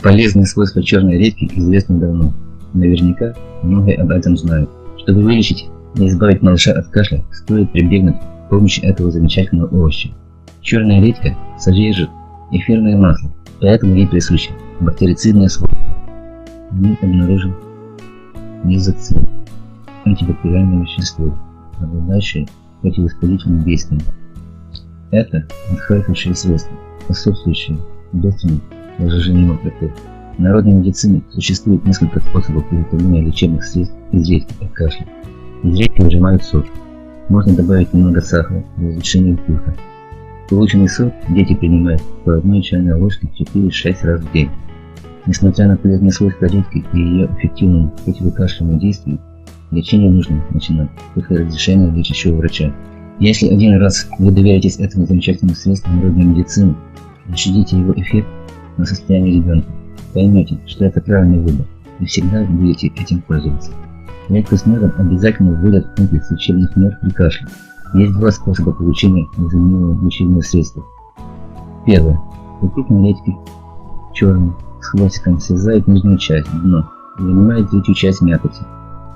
Полезные свойства черной редьки известны давно. Наверняка многие об этом знают. Чтобы вылечить и избавить малыша от кашля, стоит прибегнуть к помощи этого замечательного овоща. Черная редька содержит эфирное масло, поэтому ей присуще бактерицидное свойство. В ней обнаружен мезоцин, антибактериальное вещество, обладающее противовоспалительным действием. Это отхватывающее свойство, способствующее быстрому разжижению мокроты. В народной медицине существует несколько способов приготовления лечебных средств из редьки от кашля. Из редьки выжимают сок. Можно добавить немного сахара для улучшения вкуса. Полученный сок дети принимают по 1 чайной ложке 4-6 раз в день. Несмотря на полезные свойства редьки и ее эффективному противокашляному действию, лечение нужно начинать после разрешения лечащего врача. Если один раз вы доверитесь этому замечательному средству народной медицины, ощутите его эффект на состояние ребенка, поймете, что это правильный выбор, и всегда будете этим пользоваться. Редьку с медом обязательно вводят в комплекс лечебных мер при кашле. Есть два способа получения незаменимого лечебного средства. Первое. При крупной редьке черной с хвостиком срезают нижнюю часть, дно, и вынимают третью часть мякоти.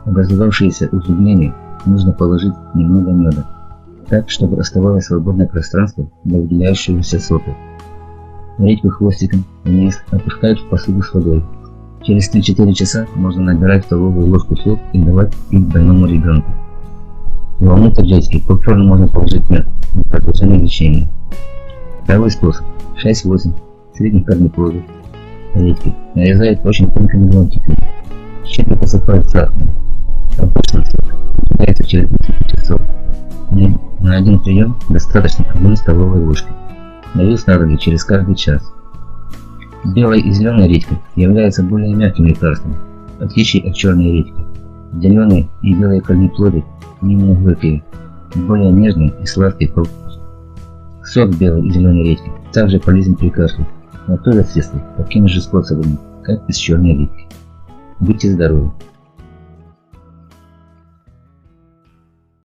Образовавшееся углубление нужно положить немного меда, так, чтобы оставалось свободное пространство для выделяющегося сока. Редьку хвостиком вниз опускают в посуду с водой. Через 3-4 часа можно набирать столовую ложку сок и давать пить больному ребенку. Внутрь редьки повторно можно положить мед для продолжения лечения. Второй способ. 6-8 средних корнеплодов редьки нарезают очень тонкими ломтиками. Щедро посыпают сахаром. Обычно сок выделяется через несколько часов. На один прием достаточно 1 столовой ложки. Даю снадобье через каждый час. Белая и зеленая редька являются более мягким лекарством, в отличие от черной редьки. Зеленые и белые корнеплоды не горькие, более нежные и сладкие по вкусу. Сок белой и зеленой редьки также полезен при кашле, но тоже средство такими же способами, как и с черной редьки. Будьте здоровы!